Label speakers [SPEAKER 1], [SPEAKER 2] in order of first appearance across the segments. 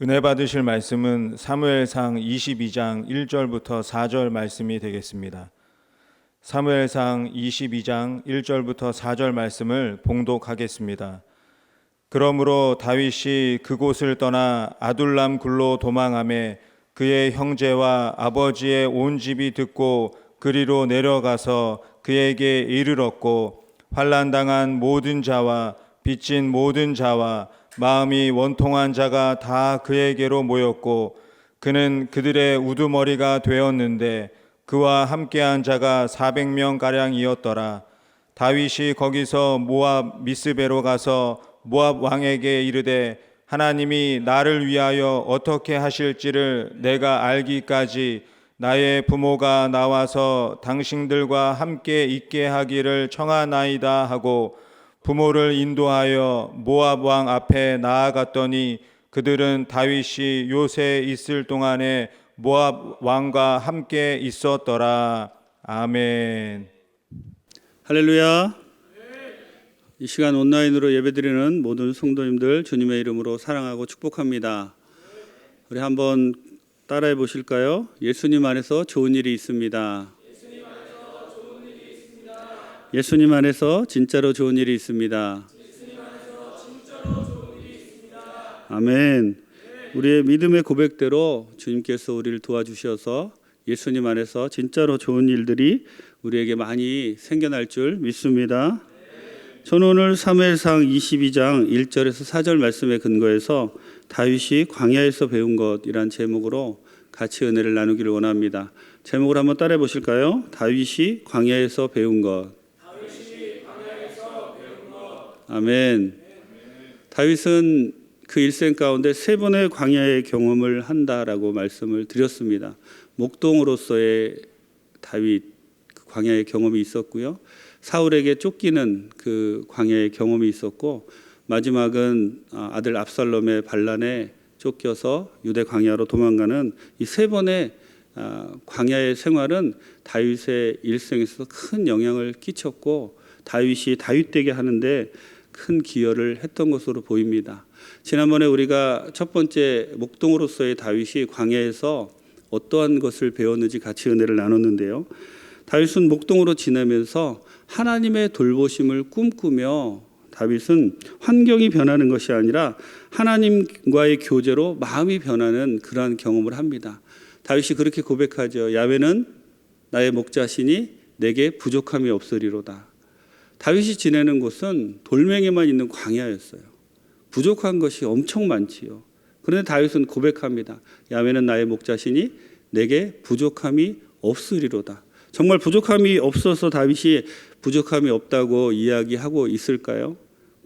[SPEAKER 1] 은혜 받으실 말씀은 사무엘상 22장 1절부터 4절 말씀이 되겠습니다. 사무엘상 22장 1절부터 4절 말씀을 봉독하겠습니다. 그러므로 다윗이 그곳을 떠나 아둘람 굴로 도망하매 그의 형제와 아버지의 온 집이 듣고 그리로 내려가서 그에게 이르렀고, 환난당한 모든 자와 빚진 모든 자와 마음이 원통한 자가 다 그에게로 모였고, 그는 그들의 우두머리가 되었는데 그와 함께한 자가 400명가량이었더라. 다윗이 거기서 모압 미스베로 가서 모압 왕에게 이르되, 하나님이 나를 위하여 어떻게 하실지를 내가 알기까지 나의 부모가 나와서 당신들과 함께 있게 하기를 청하나이다 하고 부모를 인도하여 모압 왕 앞에 나아갔더니 그들은 다윗이 요새에 있을 동안에 모압 왕과 함께 있었더라. 아멘.
[SPEAKER 2] 할렐루야. 이 시간 온라인으로 예배드리는 모든 성도님들 주님의 이름으로 사랑하고 축복합니다. 우리 한번 따라해 보실까요? 예수님 안에서 좋은 일이 있습니다. 예수님 안에서 진짜로 좋은 일이 있습니다. 아멘. 우리의 믿음의 고백대로 주님께서 우리를 도와주셔서 예수님 안에서 진짜로 좋은 일들이 우리에게 많이 생겨날 줄 믿습니다. 저는 오늘 사무엘상 22장 1절에서 4절 말씀에 근거해서 다윗이 광야에서 배운 것이란 제목으로 같이 은혜를 나누기를 원합니다. 제목을 한번 따라해 보실까요? 다윗이 광야에서 배운 것. 아멘. 다윗은 그 일생 가운데 3번의 광야의 경험을 한다라고 말씀을 드렸습니다. 목동으로서의 다윗 그 광야의 경험이 있었고요. 사울에게 쫓기는 그 광야의 경험이 있었고, 마지막은 아들 압살롬의 반란에 쫓겨서 유대 광야로 도망가는 이 3번의 광야의 생활은 다윗의 일생에서 큰 영향을 끼쳤고 다윗이 다윗되게 하는데 큰 기여를 했던 것으로 보입니다. 지난번에 우리가 첫 번째 목동으로서의 다윗이 광야에서 어떠한 것을 배웠는지 같이 은혜를 나눴는데요. 다윗은 목동으로 지내면서 하나님의 돌보심을 꿈꾸며 다윗은 환경이 변하는 것이 아니라 하나님과의 교제로 마음이 변하는 그러한 경험을 합니다. 다윗이 그렇게 고백하죠. 야훼는 나의 목자시니 내게 부족함이 없으리로다. 다윗이 지내는 곳은 돌멩이만 있는 광야였어요. 부족한 것이 엄청 많지요. 그런데 다윗은 고백합니다. 야훼는 나의 목자시니 내게 부족함이 없으리로다. 정말 부족함이 없어서 다윗이 부족함이 없다고 이야기하고 있을까요?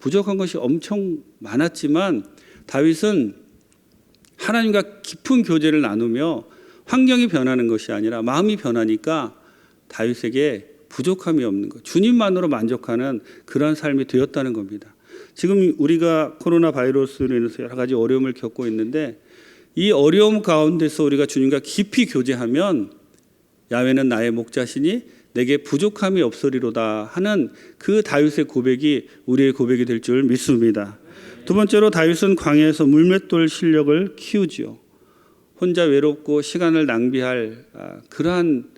[SPEAKER 2] 부족한 것이 엄청 많았지만 다윗은 하나님과 깊은 교제를 나누며 환경이 변하는 것이 아니라 마음이 변하니까 다윗에게 부족함이 없는 것, 주님만으로 만족하는 그런 삶이 되었다는 겁니다. 지금 우리가 코로나 바이러스로 인해서 여러 가지 어려움을 겪고 있는데 이 어려움 가운데서 우리가 주님과 깊이 교제하면 야훼는 나의 목자시니 내게 부족함이 없으리로다 하는 그 다윗의 고백이 우리의 고백이 될 줄 믿습니다. 두 번째로 다윗은 광야에서 물맷돌 실력을 키우지요. 혼자 외롭고 시간을 낭비할 그러한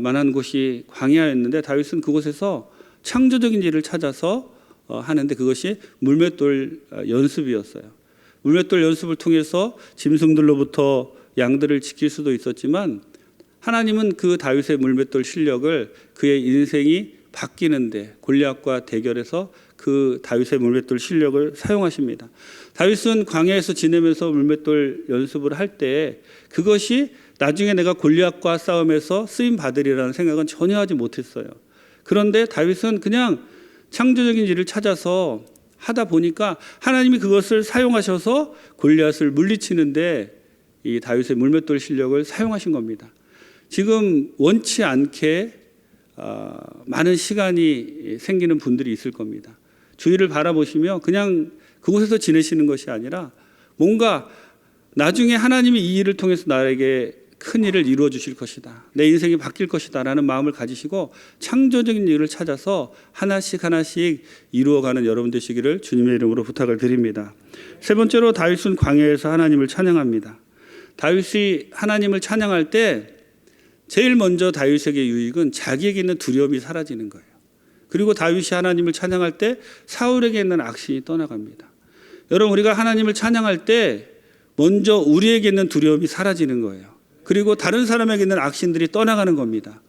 [SPEAKER 2] 만한 곳이 광야였는데 다윗은 그곳에서 창조적인 일을 찾아서 하는데 그것이 물맷돌 연습이었어요. 물맷돌 연습을 통해서 짐승들로부터 양들을 지킬 수도 있었지만 하나님은 그 다윗의 물맷돌 실력을 그의 인생이 바뀌는데 골리앗과 대결해서 그 다윗의 물맷돌 실력을 사용하십니다. 다윗은 광야에서 지내면서 물맷돌 연습을 할 때 그것이 나중에 내가 골리앗과 싸움에서 쓰임 받으리라는 생각은 전혀 하지 못했어요. 그런데 다윗은 그냥 창조적인 일을 찾아서 하다 보니까 하나님이 그것을 사용하셔서 골리앗을 물리치는데 이 다윗의 물맷돌 실력을 사용하신 겁니다. 지금 원치 않게 많은 시간이 생기는 분들이 있을 겁니다. 주위를 바라보시며 그냥 그곳에서 지내시는 것이 아니라 뭔가 나중에 하나님이 이 일을 통해서 나에게 큰 일을 이루어 주실 것이다. 내 인생이 바뀔 것이다 라는 마음을 가지시고 창조적인 일을 찾아서 하나씩 하나씩 이루어가는 여러분 되시기를 주님의 이름으로 부탁을 드립니다. 세 번째로 다윗은 광야에서 하나님을 찬양합니다. 다윗이 하나님을 찬양할 때 제일 먼저 다윗에게 유익은 자기에게 있는 두려움이 사라지는 거예요. 그리고 다윗이 하나님을 찬양할 때 사울에게 있는 악신이 떠나갑니다. 여러분, 우리가 하나님을 찬양할 때 먼저 우리에게 있는 두려움이 사라지는 거예요. 그리고 다른 사람에게 있는 악신들이 떠나가는 겁니다.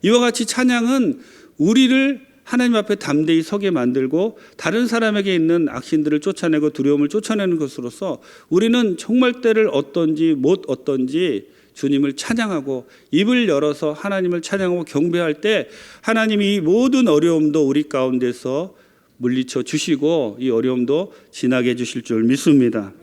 [SPEAKER 2] 이와 같이 찬양은 우리를 하나님 앞에 담대히 서게 만들고 다른 사람에게 있는 악신들을 쫓아내고 두려움을 쫓아내는 것으로서 우리는 정말 때를 어떤지 못 어떤지 주님을 찬양하고 입을 열어서 하나님을 찬양하고 경배할 때 하나님이 이 모든 어려움도 우리 가운데서 물리쳐 주시고 이 어려움도 지나게 해주실 줄 믿습니다.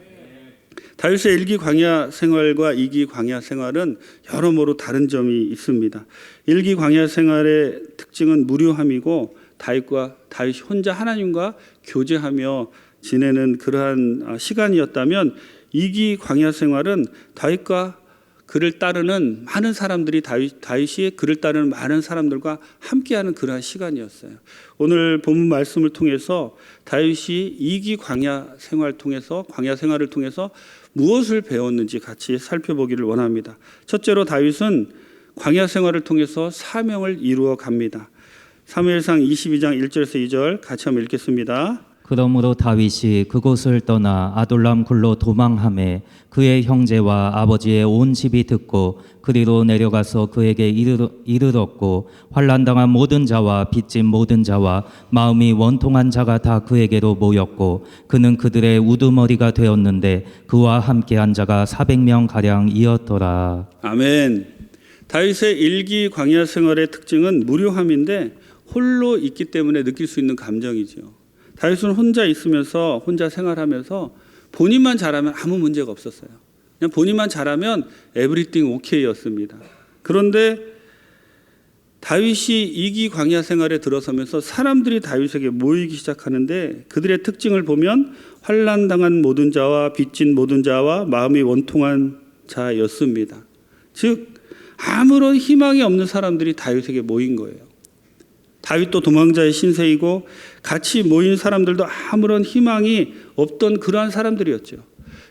[SPEAKER 2] 다윗의 1기 광야 생활과 2기 광야 생활은 여러모로 다른 점이 있습니다. 1기 광야 생활의 특징은 무료함이고 다윗이 혼자 하나님과 교제하며 지내는 그러한 시간이었다면 2기 광야 생활은 다윗과 그를 따르는 많은 사람들이 다윗이 그를 따르는 많은 사람들과 함께하는 그러한 시간이었어요. 오늘 본문 말씀을 통해서 다윗이 2기 광야 생활을 통해서 무엇을 배웠는지 같이 살펴보기를 원합니다. 첫째로 다윗은 광야 생활을 통해서 사명을 이루어 갑니다. 사무엘상 22장 1절에서 2절 같이 한번 읽겠습니다.
[SPEAKER 3] 그러므로 다윗이 그곳을 떠나 아둘람 굴로 도망하매 그의 형제와 아버지의 온 집이 듣고 그리로 내려가서 그에게 이르렀고 환난당한 모든 자와 빚진 모든 자와 마음이 원통한 자가 다 그에게로 모였고 그는 그들의 우두머리가 되었는데 그와 함께한 자가 400명 가량이었더라.
[SPEAKER 2] 아멘. 다윗의 1기 광야 생활의 특징은 무료함인데 홀로 있기 때문에 느낄 수 있는 감정이죠. 다윗은 혼자 있으면서 혼자 생활하면서 본인만 잘하면 아무 문제가 없었어요. 그냥 본인만 잘하면 에브리띵 오케이였습니다. 그런데 다윗이 2기 광야 생활에 들어서면서 사람들이 다윗에게 모이기 시작하는데 그들의 특징을 보면 환난당한 모든 자와 빚진 모든 자와 마음이 원통한 자였습니다. 즉 아무런 희망이 없는 사람들이 다윗에게 모인 거예요. 다윗도 도망자의 신세이고 같이 모인 사람들도 아무런 희망이 없던 그러한 사람들이었죠.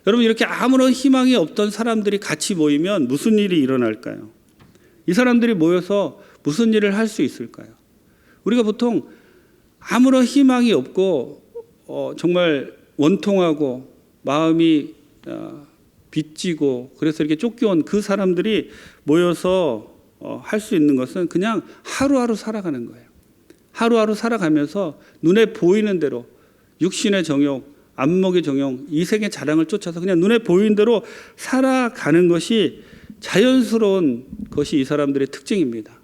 [SPEAKER 2] 여러분, 이렇게 아무런 희망이 없던 사람들이 같이 모이면 무슨 일이 일어날까요? 이 사람들이 모여서 무슨 일을 할 수 있을까요? 우리가 보통 아무런 희망이 없고 정말 원통하고 마음이 빚지고 그래서 이렇게 쫓겨온 그 사람들이 모여서 할 수 있는 것은 그냥 하루하루 살아가는 거예요. 하루하루 살아가면서 눈에 보이는 대로 육신의 정욕, 안목의 정욕, 이생의 자랑을 쫓아서 그냥 눈에 보이는 대로 살아가는 것이 자연스러운 것이 이 사람들의 특징입니다.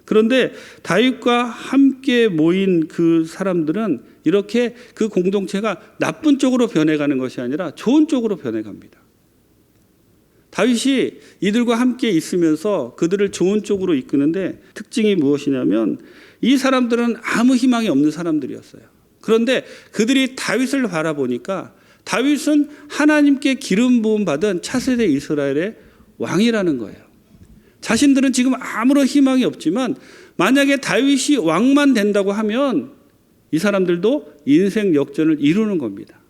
[SPEAKER 2] 그런데 다윗과 함께 모인 그 사람들은 이렇게 그 공동체가 나쁜 쪽으로 변해가는 것이 아니라 좋은 쪽으로 변해갑니다. 다윗이 이들과 함께 있으면서 그들을 좋은 쪽으로 이끄는데 특징이 무엇이냐면 이 사람들은 아무 희망이 없는 사람들이었어요. 그런데 그들이 다윗을 바라보니까 다윗은 하나님께 기름 부음 받은 차세대 이스라엘의 왕이라는 거예요. 자신들은 지금 아무런 희망이 없지만 만약에 다윗이 왕만 된다고 하면 이 사람들도 인생 역전을 이루는 겁니다.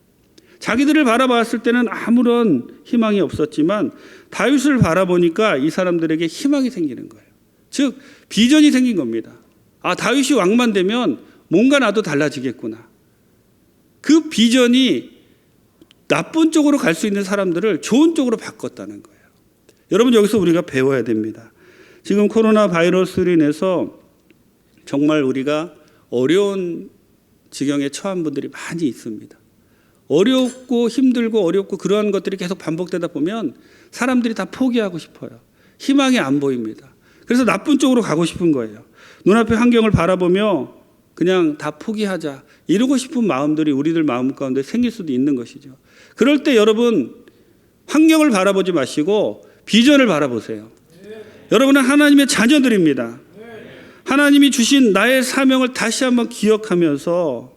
[SPEAKER 2] 자기들을 바라봤을 때는 아무런 희망이 없었지만 다윗을 바라보니까 이 사람들에게 희망이 생기는 거예요. 즉 비전이 생긴 겁니다. 아, 다윗이 왕만 되면 뭔가 나도 달라지겠구나. 그 비전이 나쁜 쪽으로 갈 수 있는 사람들을 좋은 쪽으로 바꿨다는 거예요. 여러분, 여기서 우리가 배워야 됩니다. 지금 코로나 바이러스로 인해서 정말 우리가 어려운 지경에 처한 분들이 많이 있습니다. 어렵고 힘들고 어렵고 그러한 것들이 계속 반복되다 보면 사람들이 다 포기하고 싶어요. 희망이 안 보입니다. 그래서 나쁜 쪽으로 가고 싶은 거예요. 눈앞의 환경을 바라보며 그냥 다 포기하자 이러고 싶은 마음들이 우리들 마음 가운데 생길 수도 있는 것이죠. 그럴 때 여러분 환경을 바라보지 마시고 비전을 바라보세요. 여러분은 하나님의 자녀들입니다. 하나님이 주신 나의 사명을 다시 한번 기억하면서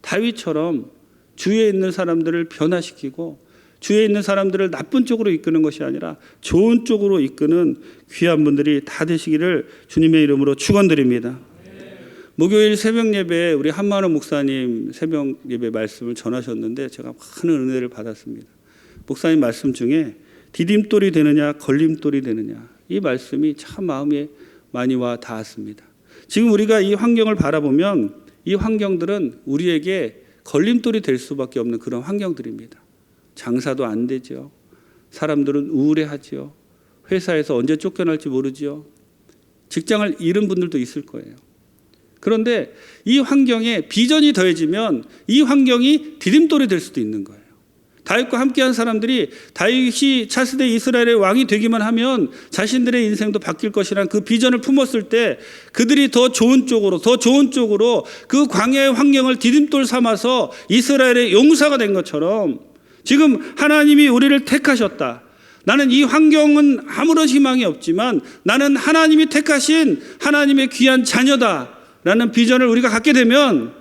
[SPEAKER 2] 다윗처럼 주위에 있는 사람들을 변화시키고 주위에 있는 사람들을 나쁜 쪽으로 이끄는 것이 아니라 좋은 쪽으로 이끄는 귀한 분들이 다 되시기를 주님의 이름으로 축원드립니다. 목요일 새벽 예배에 우리 한만호 목사님 새벽 예배 말씀을 전하셨는데 제가 많은 은혜를 받았습니다. 목사님 말씀 중에 디딤돌이 되느냐 걸림돌이 되느냐 이 말씀이 참 마음에 많이 와 닿았습니다. 지금 우리가 이 환경을 바라보면 이 환경들은 우리에게 걸림돌이 될 수밖에 없는 그런 환경들입니다. 장사도 안 되죠. 사람들은 우울해하죠. 회사에서 언제 쫓겨날지 모르죠. 직장을 잃은 분들도 있을 거예요. 그런데 이 환경에 비전이 더해지면 이 환경이 디딤돌이 될 수도 있는 거예요. 다윗과 함께한 사람들이 다윗이 차세대 이스라엘의 왕이 되기만 하면 자신들의 인생도 바뀔 것이라는 그 비전을 품었을 때 그들이 더 좋은 쪽으로 그 광야의 환경을 디딤돌 삼아서 이스라엘의 용사가 된 것처럼 지금 하나님이 우리를 택하셨다. 나는 이 환경은 아무런 희망이 없지만 나는 하나님이 택하신 하나님의 귀한 자녀다 라는 비전을 우리가 갖게 되면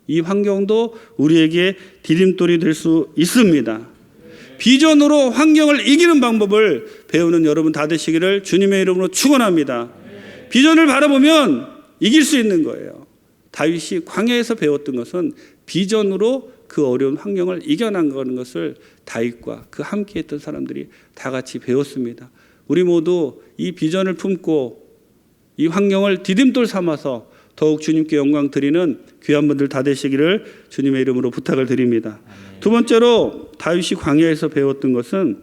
[SPEAKER 2] 이 환경도 우리에게 디딤돌이 될 수 있습니다. 비전으로 환경을 이기는 방법을 배우는 여러분 다 되시기를 주님의 이름으로 축원합니다. 비전을 바라보면 이길 수 있는 거예요. 다윗이 광야에서 배웠던 것은 비전으로 그 어려운 환경을 이겨나가는 것을 다윗과 그 함께했던 사람들이 다 같이 배웠습니다. 우리 모두 이 비전을 품고 이 환경을 디딤돌 삼아서 더욱 주님께 영광 드리는 귀한 분들 다 되시기를 주님의 이름으로 부탁을 드립니다. 두 번째로 다윗이 광야에서 배웠던 것은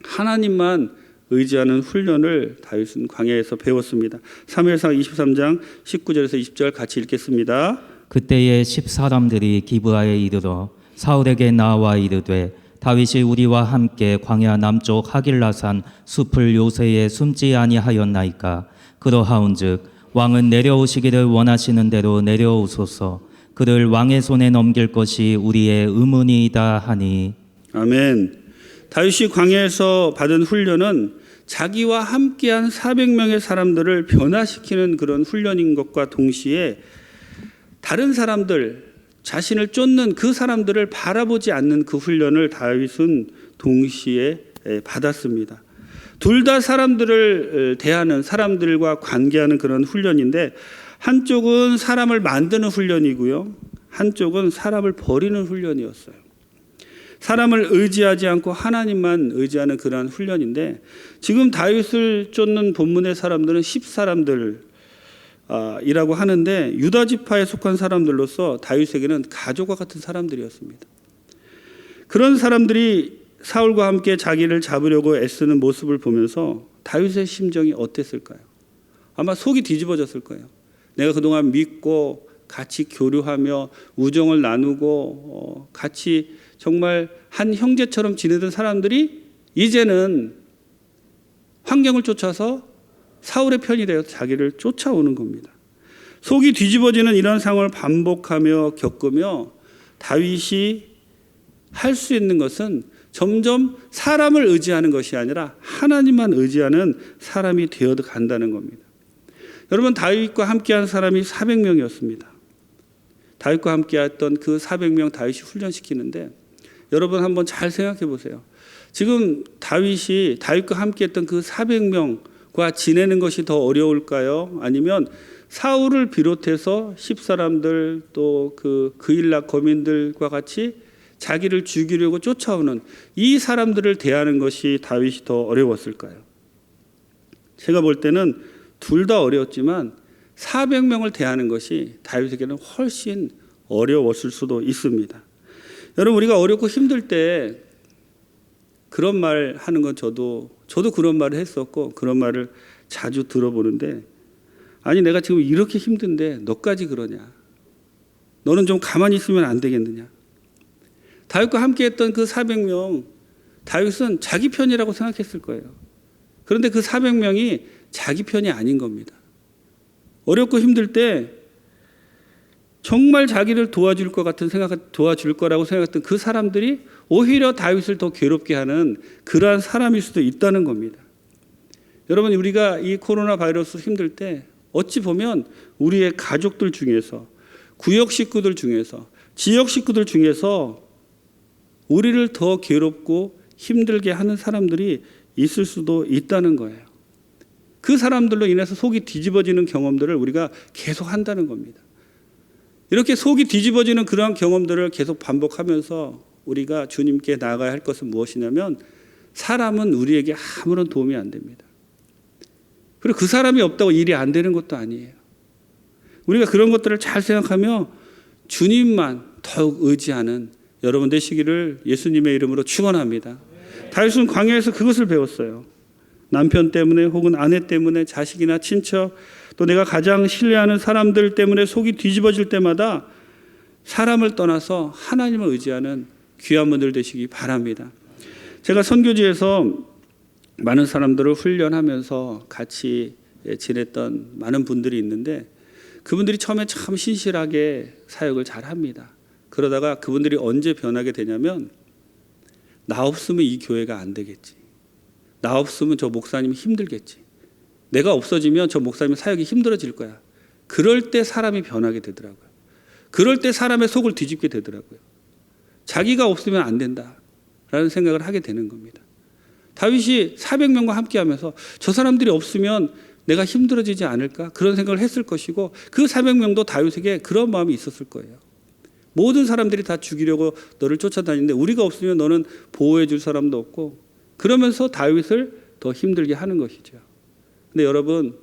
[SPEAKER 2] 하나님만 의지하는 훈련을 다윗은 광야에서 배웠습니다. 사무엘상 23장 19절에서 20절 같이 읽겠습니다.
[SPEAKER 3] 그때에 10사람들이 기브아에 이르러 사울에게 나와 이르되 다윗이 우리와 함께 광야 남쪽 하길라산 숲을 요새에 숨지 아니하였나이까. 그러하온즉 왕은 내려오시기를 원하시는 대로 내려오소서. 그를 왕의 손에 넘길 것이 우리의 의문이다 하니.
[SPEAKER 2] 아멘. 다윗이 광야에서 받은 훈련은 자기와 함께한 400명의 사람들을 변화시키는 그런 훈련인 것과 동시에 다른 사람들, 자신을 쫓는 그 사람들을 바라보지 않는 그 훈련을 다윗은 동시에 받았습니다. 둘 다 사람들을 대하는, 사람들과 관계하는 그런 훈련인데 한쪽은 사람을 만드는 훈련이고요. 한쪽은 사람을 버리는 훈련이었어요. 사람을 의지하지 않고 하나님만 의지하는 그러한 훈련인데 지금 다윗을 쫓는 본문의 사람들은 10사람들 이라고 하는데 유다 지파에 속한 사람들로서 다윗에게는 가족과 같은 사람들이었습니다. 그런 사람들이 사울과 함께 자기를 잡으려고 애쓰는 모습을 보면서 다윗의 심정이 어땠을까요? 아마 속이 뒤집어졌을 거예요. 내가 그동안 믿고 같이 교류하며 우정을 나누고 같이 정말 한 형제처럼 지내던 사람들이 이제는 환경을 쫓아서 사울의 편이 되어서 자기를 쫓아오는 겁니다. 속이 뒤집어지는 이런 상황을 반복하며 겪으며 다윗이 할 수 있는 것은 점점 사람을 의지하는 것이 아니라 하나님만 의지하는 사람이 되어 간다는 겁니다. 여러분, 다윗과 함께한 사람이 400명이었습니다. 다윗과 함께했던 그 400명 다윗이 훈련시키는데 여러분 한번 잘 생각해 보세요. 지금 다윗이 다윗과 함께했던 그 400명과 지내는 것이 더 어려울까요? 아니면 사울을 비롯해서 10사람들 또 그 그일락 거민들과 같이 자기를 죽이려고 쫓아오는 이 사람들을 대하는 것이 다윗이 더 어려웠을까요? 제가 볼 때는 둘 다 어려웠지만 400명을 대하는 것이 다윗에게는 훨씬 어려웠을 수도 있습니다. 여러분, 우리가 어렵고 힘들 때 그런 말 하는 건 저도 그런 말을 했었고 그런 말을 자주 들어보는데, 아니 내가 지금 이렇게 힘든데 너까지 그러냐? 너는 좀 가만히 있으면 안 되겠느냐? 다윗과 함께했던 그 400명, 다윗은 자기 편이라고 생각했을 거예요. 그런데 그 400명이 자기 편이 아닌 겁니다. 어렵고 힘들 때 정말 자기를 도와줄 거라고 생각했던 그 사람들이 오히려 다윗을 더 괴롭게 하는 그러한 사람일 수도 있다는 겁니다. 여러분, 우리가 이 코로나 바이러스 힘들 때 어찌 보면 우리의 가족들 중에서, 구역 식구들 중에서, 지역 식구들 중에서 우리를 더 괴롭고 힘들게 하는 사람들이 있을 수도 있다는 거예요. 그 사람들로 인해서 속이 뒤집어지는 경험들을 우리가 계속 한다는 겁니다. 이렇게 속이 뒤집어지는 그러한 경험들을 계속 반복하면서 우리가 주님께 나아가야 할 것은 무엇이냐면 사람은 우리에게 아무런 도움이 안 됩니다. 그리고 그 사람이 없다고 일이 안 되는 것도 아니에요. 우리가 그런 것들을 잘 생각하며 주님만 더욱 의지하는 여러분 되시기를 예수님의 이름으로 축원합니다. 다윗은 광야에서 그것을 배웠어요. 남편 때문에 혹은 아내 때문에 자식이나 친척 또 내가 가장 신뢰하는 사람들 때문에 속이 뒤집어질 때마다 사람을 떠나서 하나님을 의지하는 귀한 분들 되시기 바랍니다. 제가 선교지에서 많은 사람들을 훈련하면서 같이 지냈던 많은 분들이 있는데 그분들이 처음에 참 신실하게 사역을 잘 합니다. 그러다가 그분들이 언제 변하게 되냐면 나 없으면 이 교회가 안 되겠지. 나 없으면 저 목사님이 힘들겠지. 내가 없어지면 저 목사님 사역이 힘들어질 거야. 그럴 때 사람이 변하게 되더라고요. 그럴 때 사람의 속을 뒤집게 되더라고요. 자기가 없으면 안 된다라는 생각을 하게 되는 겁니다. 다윗이 400명과 함께 하면서 저 사람들이 없으면 내가 힘들어지지 않을까? 그런 생각을 했을 것이고 그 400명도 다윗에게 그런 마음이 있었을 거예요. 모든 사람들이 다 죽이려고 너를 쫓아다니는데 우리가 없으면 너는 보호해 줄 사람도 없고 그러면서 다윗을 더 힘들게 하는 것이죠. 근데 여러분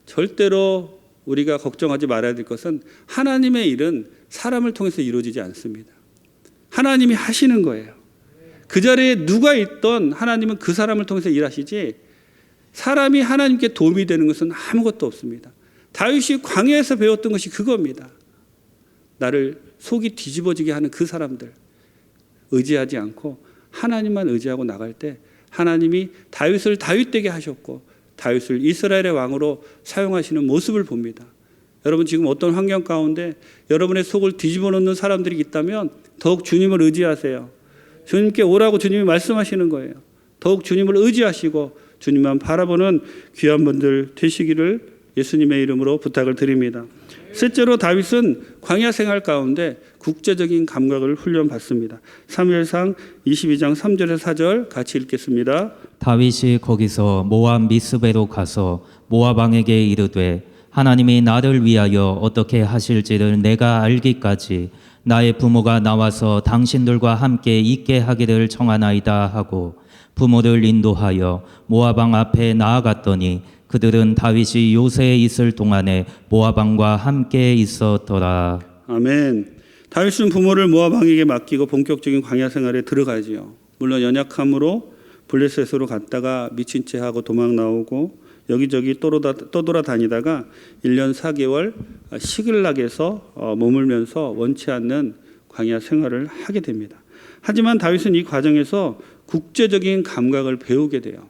[SPEAKER 2] 절대로 우리가 걱정하지 말아야 될 것은 하나님의 일은 사람을 통해서 이루어지지 않습니다. 하나님이 하시는 거예요. 그 자리에 누가 있던 하나님은 그 사람을 통해서 일하시지 사람이 하나님께 도움이 되는 것은 아무것도 없습니다. 다윗이 광야에서 배웠던 것이 그겁니다. 나를 속이 뒤집어지게 하는 그 사람들 의지하지 않고 하나님만 의지하고 나갈 때 하나님이 다윗을 다윗되게 하셨고 다윗을 이스라엘의 왕으로 사용하시는 모습을 봅니다. 여러분 지금 어떤 환경 가운데 여러분의 속을 뒤집어 놓는 사람들이 있다면 더욱 주님을 의지하세요. 주님께 오라고 주님이 말씀하시는 거예요. 더욱 주님을 의지하시고 주님만 바라보는 귀한 분들 되시기를 예수님의 이름으로 부탁을 드립니다. 셋째로 다윗은 광야 생활 가운데 국제적인 감각을 훈련받습니다. 사무엘상 22장 3절에서 4절 같이 읽겠습니다.
[SPEAKER 3] 다윗이 거기서 모압 미스베로 가서 모압 왕에게 이르되 하나님이 나를 위하여 어떻게 하실지를 내가 알기까지 나의 부모가 나와서 당신들과 함께 있게 하기를 청하나이다 하고 부모를 인도하여 모압 왕 앞에 나아갔더니 그들은 다윗이 요새에 있을 동안에 모압 왕과 함께 있었더라.
[SPEAKER 2] 아멘. 다윗은 부모를 모압 왕에게 맡기고 본격적인 광야 생활에 들어가지요. 물론 연약함으로 블레셋으로 갔다가 미친 채 하고 도망 나오고 여기저기 떠돌아다니다가 1년 4개월 시글락에서 머물면서 원치 않는 광야 생활을 하게 됩니다. 하지만 다윗은 이 과정에서 국제적인 감각을 배우게 돼요.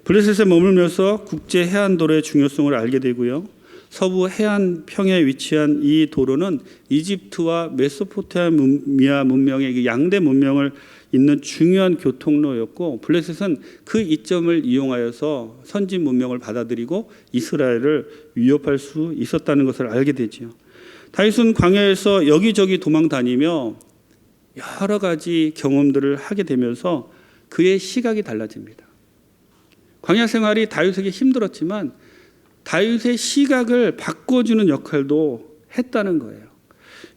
[SPEAKER 2] 블레셋에 머물면서 국제 해안도로의 중요성을 알게 되고요. 서부 해안 평야에 위치한 이 도로는 이집트와 메소포타미아 문명의 양대 문명을 잇는 중요한 교통로였고 블레셋은 그 이점을 이용하여서 선진 문명을 받아들이고 이스라엘을 위협할 수 있었다는 것을 알게 되죠. 다윗은 광야에서 여기저기 도망 다니며 여러 가지 경험들을 하게 되면서 그의 시각이 달라집니다. 광야 생활이 다윗에게 힘들었지만 다윗의 시각을 바꿔주는 역할도 했다는 거예요.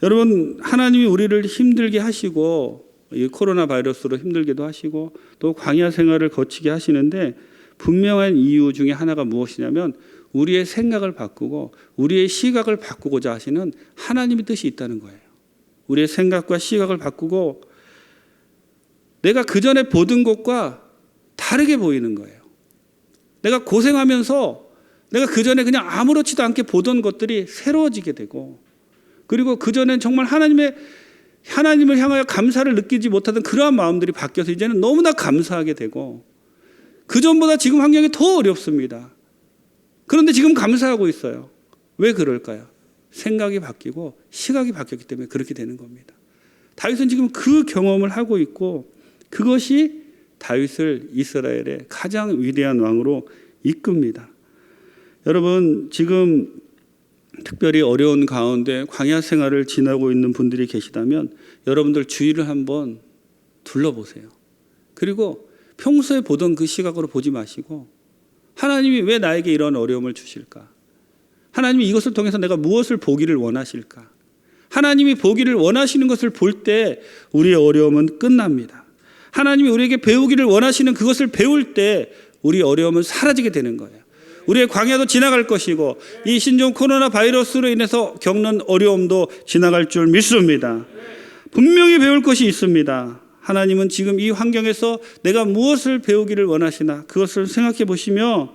[SPEAKER 2] 여러분 하나님이 우리를 힘들게 하시고 이 코로나 바이러스로 힘들게도 하시고 또 광야 생활을 거치게 하시는데 분명한 이유 중에 하나가 무엇이냐면 우리의 생각을 바꾸고 우리의 시각을 바꾸고자 하시는 하나님의 뜻이 있다는 거예요. 우리의 생각과 시각을 바꾸고 내가 그전에 보던 것과 다르게 보이는 거예요. 내가 고생하면서 내가 그전에 그냥 아무렇지도 않게 보던 것들이 새로워지게 되고 그리고 그전엔 정말 하나님을 향하여 감사를 느끼지 못하던 그러한 마음들이 바뀌어서 이제는 너무나 감사하게 되고 그전보다 지금 환경이 더 어렵습니다. 그런데 지금 감사하고 있어요. 왜 그럴까요? 생각이 바뀌고 시각이 바뀌었기 때문에 그렇게 되는 겁니다. 다윗은 지금 그 경험을 하고 있고 그것이 다윗을 이스라엘의 가장 위대한 왕으로 이끕니다. 여러분 지금 특별히 어려운 가운데 광야 생활을 지나고 있는 분들이 계시다면 여러분들 주위를 한번 둘러보세요. 그리고 평소에 보던 그 시각으로 보지 마시고 하나님이 왜 나에게 이런 어려움을 주실까? 하나님이 이것을 통해서 내가 무엇을 보기를 원하실까? 하나님이 보기를 원하시는 것을 볼 때 우리의 어려움은 끝납니다. 하나님이 우리에게 배우기를 원하시는 그것을 배울 때 우리 어려움은 사라지게 되는 거예요. 우리의 광야도 지나갈 것이고 이 신종 코로나 바이러스로 인해서 겪는 어려움도 지나갈 줄 믿습니다. 분명히 배울 것이 있습니다. 하나님은 지금 이 환경에서 내가 무엇을 배우기를 원하시나 그것을 생각해 보시며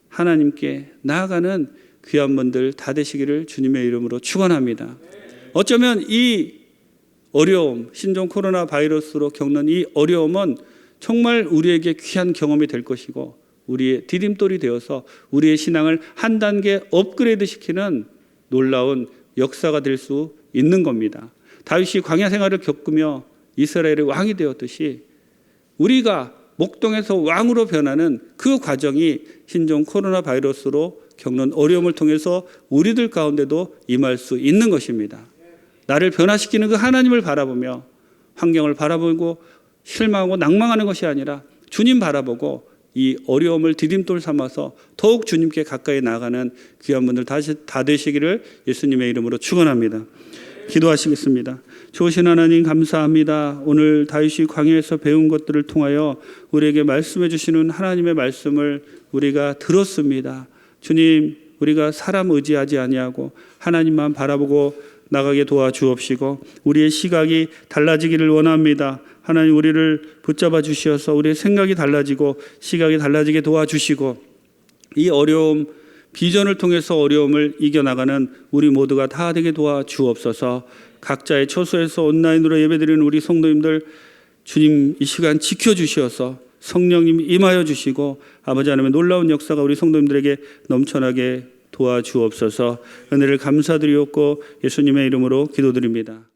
[SPEAKER 2] 하나님께 나아가는 귀한 분들 다 되시기를 주님의 이름으로 축원합니다. 어쩌면 이 어려움, 신종 코로나 바이러스로 겪는 이 어려움은 정말 우리에게 귀한 경험이 될 것이고 우리의 디딤돌이 되어서 우리의 신앙을 한 단계 업그레이드 시키는 놀라운 역사가 될 수 있는 겁니다. 다윗이 광야 생활을 겪으며 이스라엘의 왕이 되었듯이 우리가 목동에서 왕으로 변하는 그 과정이 신종 코로나 바이러스로 겪는 어려움을 통해서 우리들 가운데도 임할 수 있는 것입니다. 나를 변화시키는 그 하나님을 바라보며 환경을 바라보고 실망하고 낭망하는 것이 아니라 주님 바라보고 이 어려움을 디딤돌 삼아서 더욱 주님께 가까이 나아가는 귀한 분들 다 되시기를 예수님의 이름으로 축원합니다. 기도하시겠습니다. 좋으신 하나님 감사합니다. 오늘 다윗이 광야에서 배운 것들을 통하여 우리에게 말씀해 주시는 하나님의 말씀을 우리가 들었습니다. 주님, 우리가 사람 의지하지 아니하고 하나님만 바라보고 나가게 도와주옵시고 우리의 시각이 달라지기를 원합니다. 하나님 우리를 붙잡아 주시어서 우리의 생각이 달라지고 시각이 달라지게 도와주시고 이 어려움, 비전을 통해서 어려움을 이겨나가는 우리 모두가 다 되게 도와주옵소서. 각자의 처소에서 온라인으로 예배드리는 우리 성도님들 주님 이 시간 지켜주시어서 성령님 임하여 주시고 아버지 하나님의 놀라운 역사가 우리 성도님들에게 넘쳐나게 도와주옵소서. 은혜를 감사드리옵고 예수님의 이름으로 기도드립니다.